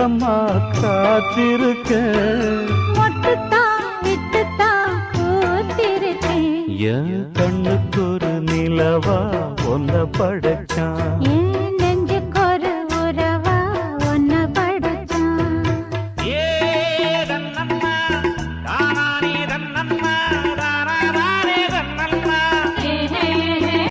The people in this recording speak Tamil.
எப்பமா காத்திருக்க மொட்டுத்தான் விட்டுத்தான் பூத்திருக்கேன் என் கண்ணுக்கு ஒரு நிலவா ஒன்ன படைச்சான் ஏன்